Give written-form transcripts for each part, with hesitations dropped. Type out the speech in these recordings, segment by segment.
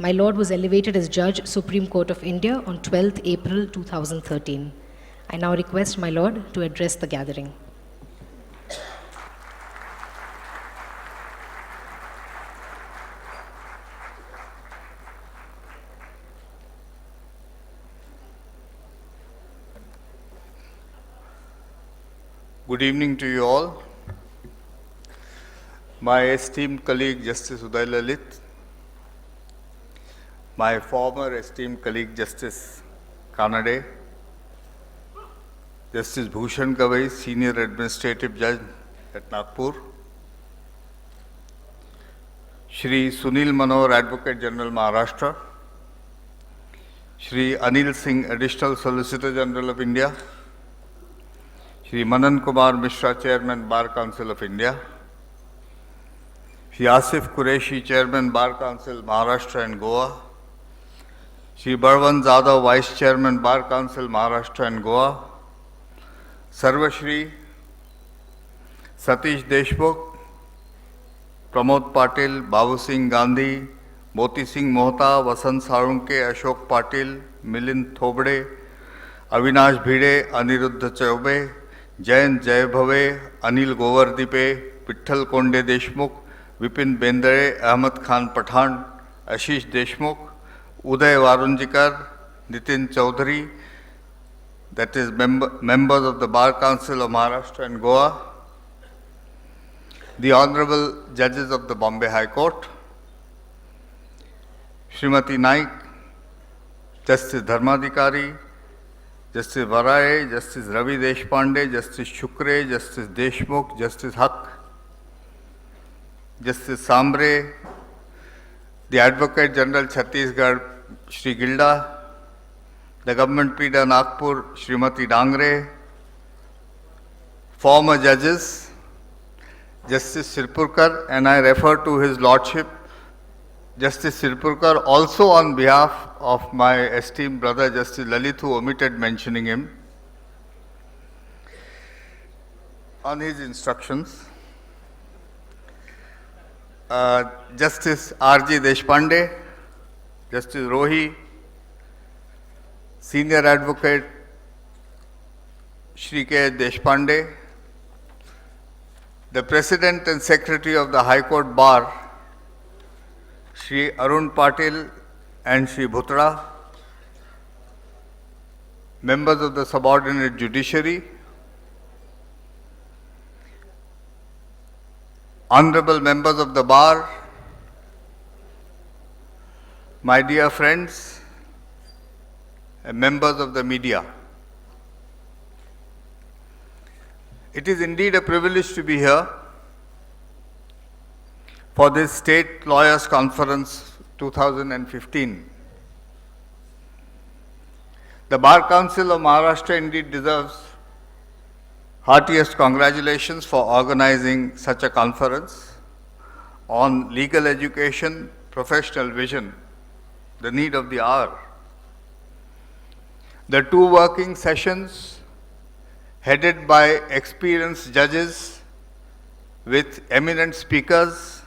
My Lord was elevated as Judge, Supreme Court of India on 12th April 2013. I now request my Lord to address the gathering. Good evening to you all. My esteemed colleague Justice Uday Lalit, my former esteemed colleague Justice Kanade, Justice Bhushan Gavai, Senior Administrative Judge at Nagpur, Shri Sunil Manohar, Advocate General Maharashtra, Shri Anil Singh, Additional Solicitor General of India, Shri Manan Kumar Mishra, Chairman, Bar Council of India, Shri Asif Qureshi, Chairman, Bar Council, Maharashtra and Goa, Shri Barwan Zadav, Vice Chairman, Bar Council, Maharashtra and Goa, Sarvashri Satish Deshmukh, Pramod Patil, Babu Singh Gandhi, Moti Singh Mohta, Vasant Sarunke, Ashok Patil, Milind Thobde, Avinash Bhide, Aniruddha Chaube, Jayant Jayabhave, Anil Govardipe, Pitthal Konde Deshmukh, Vipin Bendre, Ahmad Khan Pathan, Ashish Deshmukh, Uday Varunjikar, Nitin Chaudhary, that is members of the Bar Council of Maharashtra and Goa, the Honorable Judges of the Bombay High Court, Srimati Naik, Justice Dharmadhikari, Justice Varaye, Justice Ravi Deshpande, Justice Shukre, Justice Deshmukh, Justice Haq, Justice Sambre, the Advocate General Chhattisgarh, Shri Gilda, the Government Peeda Nagpur, Srimati Dangre, former judges, Justice Sirpurkar, and I refer to his Lordship, Justice Sirpurkar, also on behalf of my esteemed brother Justice Lalit, who omitted mentioning him, on his instructions. Justice R.J. Deshpande, Justice Rohi, Senior Advocate Shri K. Deshpande, the President and Secretary of the High Court Bar, Shri Arun Patil and Shri Bhutra, members of the subordinate judiciary, honorable members of the bar, my dear friends and members of the media. It is indeed a privilege to be here for this State Lawyers Conference 2015. The Bar Council of Maharashtra indeed deserves heartiest congratulations for organizing such a conference on legal education, professional vision, the need of the hour. The two working sessions, headed by experienced judges with eminent speakers,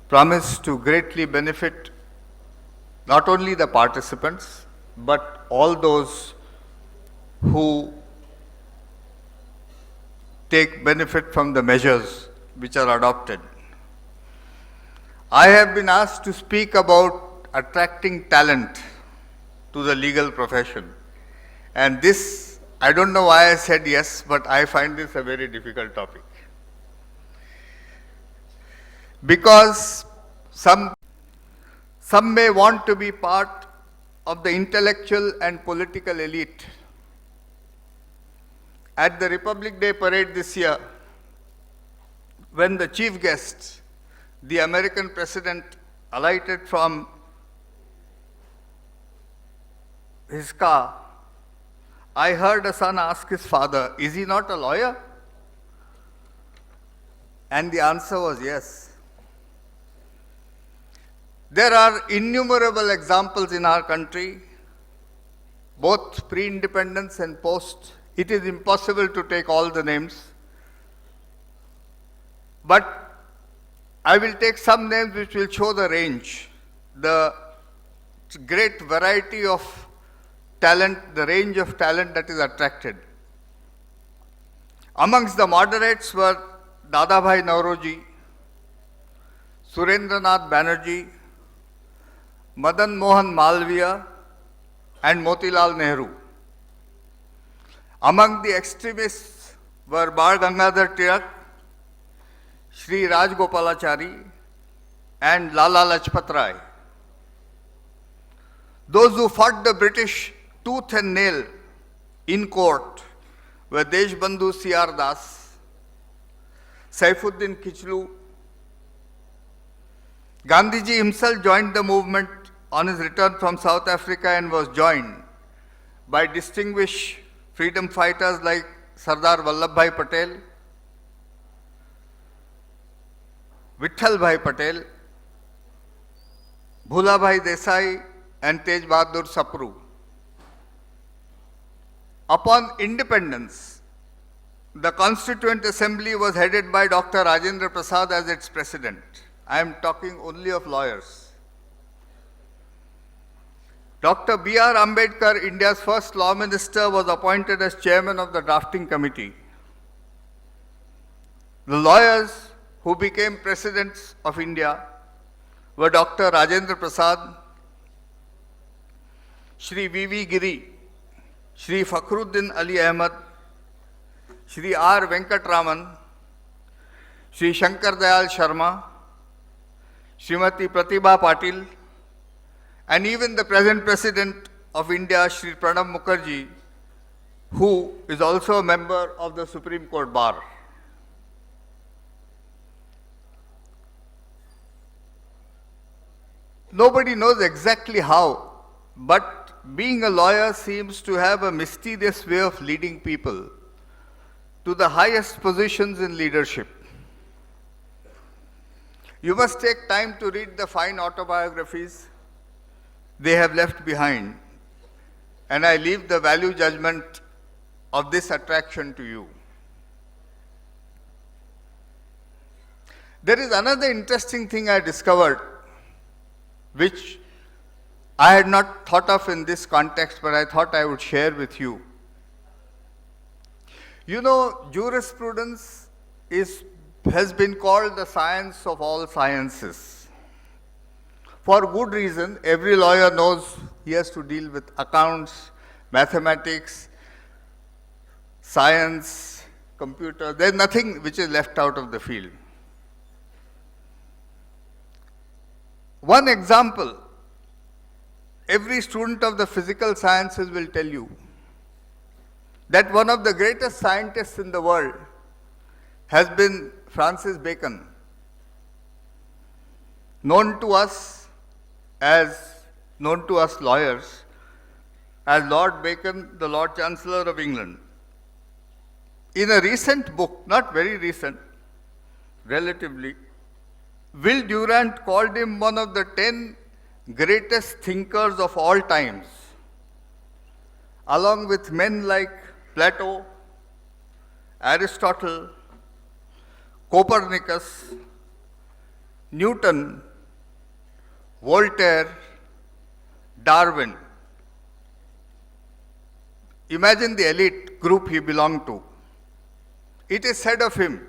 promise to greatly benefit not only the participants, but all those who take benefit from the measures which are adopted. I have been asked to speak about attracting talent to the legal profession. And this, I don't know why I said yes, but I find this a very difficult topic. Because some may want to be part of the intellectual and political elite. At the Republic Day parade this year, when the chief guest, the American president, alighted from his car, I heard a son ask his father, "Is he not a lawyer?" And the answer was yes. There are innumerable examples in our country, both pre-independence and post. It is impossible to take all the names. But I will take some names which will show the range. The great variety of talent, the range of talent that is attracted. Amongst the moderates were Dadabhai Nauroji, Surendranath Banerjee, Madan Mohan Malviya, and Motilal Nehru. Among the extremists were Bal Gangadhar Tilak, Shri Rajgopalachari, and Lala Lajpat Rai. Those who fought the British tooth and nail in court were Deshbandhu C.R. Das, Saifuddin Kichlu. Gandhiji himself joined the movement on his return from South Africa and was joined by distinguished freedom fighters like Sardar Vallabhbhai Patel, Vittalbhai Patel, Bhulabhai Desai, and Tej Bahadur Sapru. Upon independence, the Constituent Assembly was headed by Dr. Rajendra Prasad as its president. I am talking only of lawyers. Dr. B.R. Ambedkar, India's first law minister, was appointed as chairman of the drafting committee. The lawyers who became presidents of India were Dr. Rajendra Prasad, Shri V.V. Giri, Shri Fakhruddin Ali Ahmad, Shri R. Venkatraman, Shri Shankar Dayal Sharma, Srimati Pratibha Patil, and even the present President of India, Shri Pranab Mukherjee, who is also a member of the Supreme Court Bar. Nobody knows exactly how, but being a lawyer seems to have a mysterious way of leading people to the highest positions in leadership. You must take time to read the fine autobiographies they have left behind, and I leave the value judgment of this attraction to you. There is another interesting thing I discovered, which I had not thought of in this context, but I thought I would share with you. You know, jurisprudence has been called the science of all sciences. For good reason. Every lawyer knows he has to deal with accounts, mathematics, science, computer. There's nothing which is left out of the field. One example, every student of the physical sciences will tell you that one of the greatest scientists in the world has been Francis Bacon, known to us lawyers as Lord Bacon, the Lord Chancellor of England. In a recent book, not very recent, relatively, Will Durant called him one of the 10 greatest thinkers of all times, along with men like Plato, Aristotle, Copernicus, Newton, Voltaire, Darwin. Imagine the elite group he belonged to. It is said of him,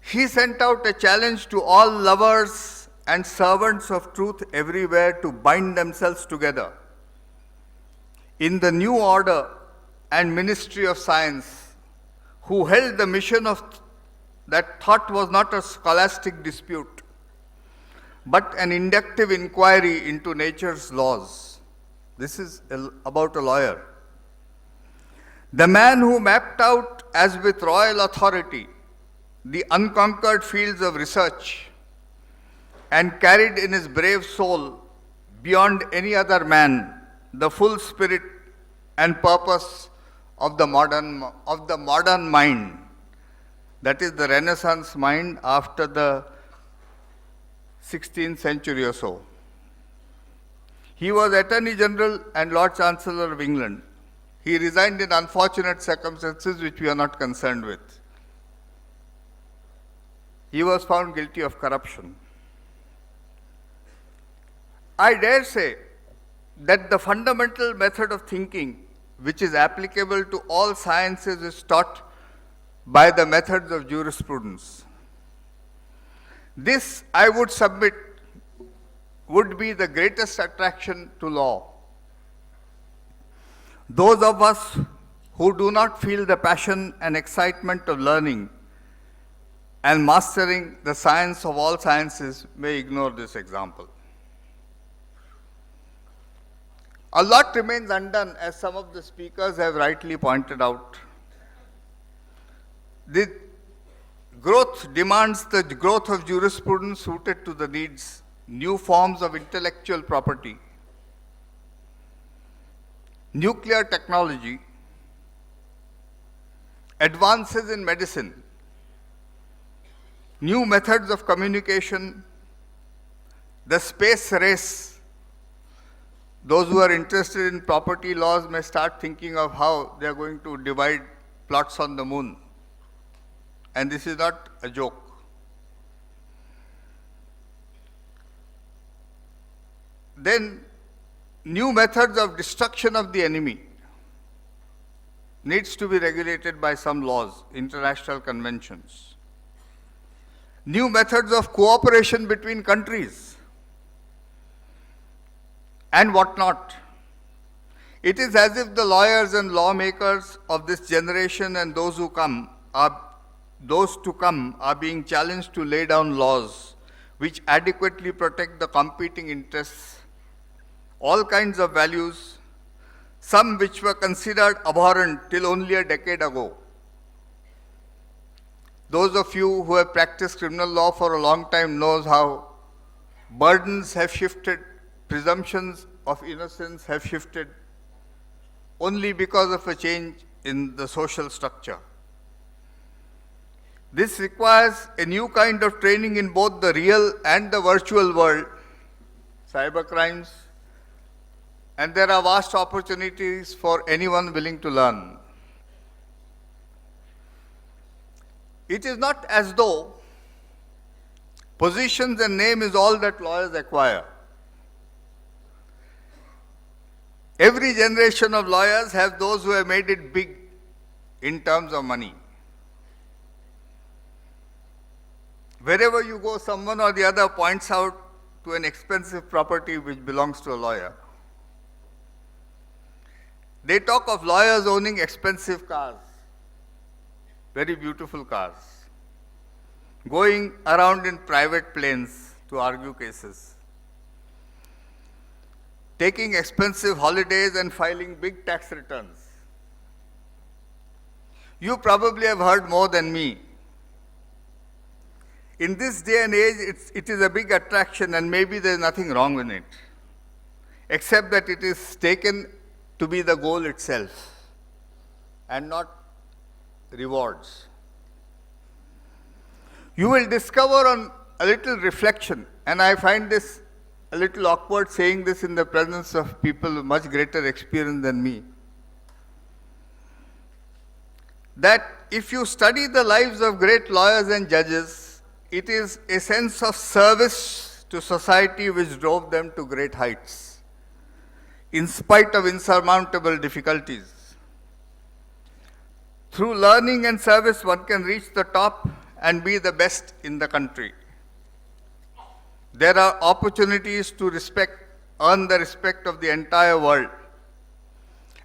he sent out a challenge to all lovers and servants of truth everywhere to bind themselves together in the new order and ministry of science, who held the mission of that thought was not a scholastic dispute, but an inductive inquiry into nature's laws. This is about a lawyer. The man who mapped out, as with royal authority, the unconquered fields of research and carried in his brave soul beyond any other man the full spirit and purpose of the modern mind, that is the Renaissance mind after the 16th century or so. He was Attorney General and Lord Chancellor of England. He resigned in unfortunate circumstances which we are not concerned with. He was found guilty of corruption. I dare say that the fundamental method of thinking, which is applicable to all sciences, is taught by the methods of jurisprudence. This, I would submit, would be the greatest attraction to law. Those of us who do not feel the passion and excitement of learning and mastering the science of all sciences may ignore this example. A lot remains undone, as some of the speakers have rightly pointed out. The growth demands the growth of jurisprudence suited to the needs, new forms of intellectual property, nuclear technology, advances in medicine, new methods of communication, the space race. Those who are interested in property laws may start thinking of how they are going to divide plots on the moon. And this is not a joke. Then, new methods of destruction of the enemy needs to be regulated by some laws, international conventions. New methods of cooperation between countries and whatnot. It is as if the lawyers and lawmakers of this generation and those to come are being challenged to lay down laws which adequately protect the competing interests, all kinds of values, some which were considered abhorrent till only a decade ago. Those of you who have practiced criminal law for a long time knows how burdens have shifted, presumptions of innocence have shifted only because of a change in the social structure. This requires a new kind of training in both the real and the virtual world, cyber crimes, and there are vast opportunities for anyone willing to learn. It is not as though positions and name is all that lawyers acquire. Every generation of lawyers have those who have made it big in terms of money. Wherever you go, someone or the other points out to an expensive property which belongs to a lawyer. They talk of lawyers owning expensive cars, very beautiful cars, going around in private planes to argue cases, taking expensive holidays and filing big tax returns. You probably have heard more than me. In this day and age, it is a big attraction, and maybe there is nothing wrong with it, except that it is taken to be the goal itself and not rewards. You will discover on a little reflection, and I find this a little awkward saying this in the presence of people with much greater experience than me, that if you study the lives of great lawyers and judges, it is a sense of service to society which drove them to great heights, in spite of insurmountable difficulties. Through learning and service, one can reach the top and be the best in the country. There are opportunities to earn the respect of the entire world.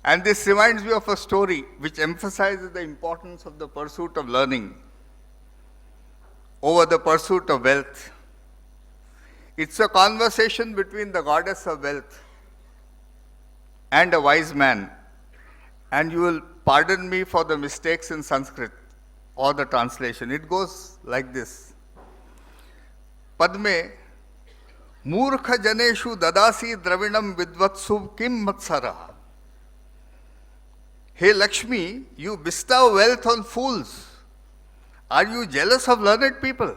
And this reminds me of a story which emphasizes the importance of the pursuit of learning over the pursuit of wealth. It's a conversation between the goddess of wealth and a wise man. And you will pardon me for the mistakes in Sanskrit or the translation. It goes like this. Padme Murkha janeshu dadasi dravinam vidvatsu kim matsaraha. Hey Lakshmi, you bestow wealth on fools. Are you jealous of learned people?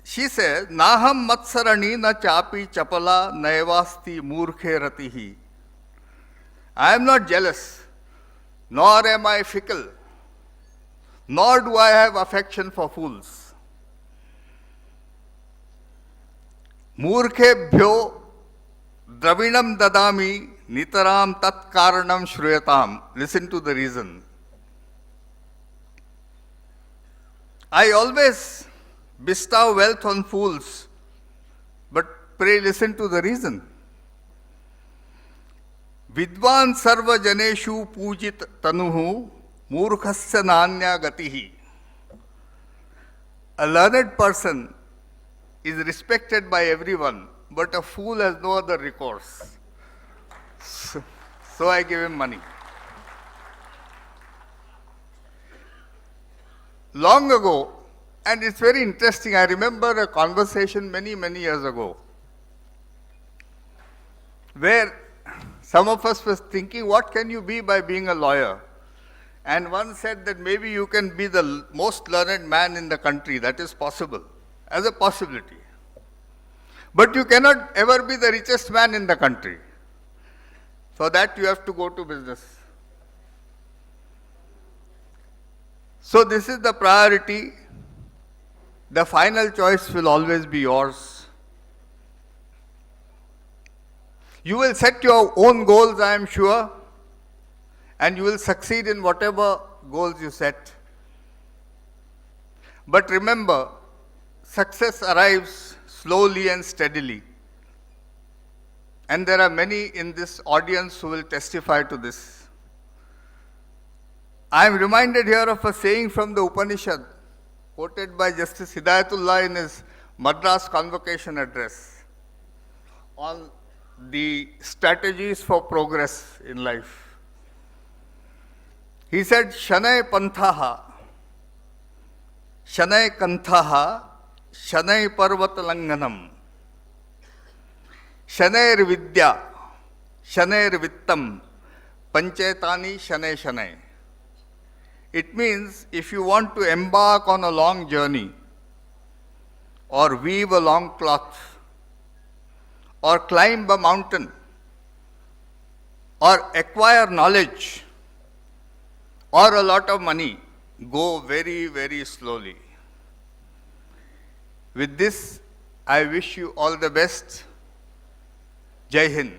She says, Naham matsarani na chapi chapala naivasti murkhe ratihi. I am not jealous, nor am I fickle, nor do I have affection for fools. मूर्खेभ्यो द्रविणम ददामि नितराम तत्कारणम श्रूयताम. Listen to the reason. I always bestow wealth on fools, but pray listen to the reason. Vidwan sarva janeshu pujit tanuhu murkhasya nanya gatihi. A learned person is respected by everyone, but a fool has no other recourse. So I give him money. Long ago, and it's very interesting, I remember a conversation many years ago, where some of us was thinking, what can you be by being a lawyer? And one said that maybe you can be the most learned man in the country. That is possible, as a possibility. But you cannot ever be the richest man in the country. For that you have to go to business. So this is the priority. The final choice will always be yours. You will set your own goals, I am sure, and you will succeed in whatever goals you set. But remember, success arrives slowly and steadily. And there are many in this audience who will testify to this. I am reminded here of a saying from the Upanishad, quoted by Justice Hidayatullah in his Madras Convocation Address on the strategies for progress in life. He said, Shanay Panthaha, Shanay Kanthaha, Shanay Parvatalanganam, Shanayr Vidya, Shanayr Vittam, Panchetani Shanay Shanay. It means if you want to embark on a long journey, or weave a long cloth, or climb a mountain, or acquire knowledge, or a lot of money, go very slowly. With this, I wish you all the best. Jai Hind.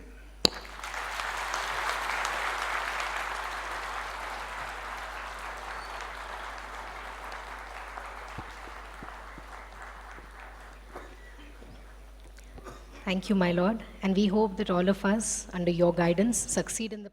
Thank you, my Lord, and we hope that all of us, under your guidance, succeed in the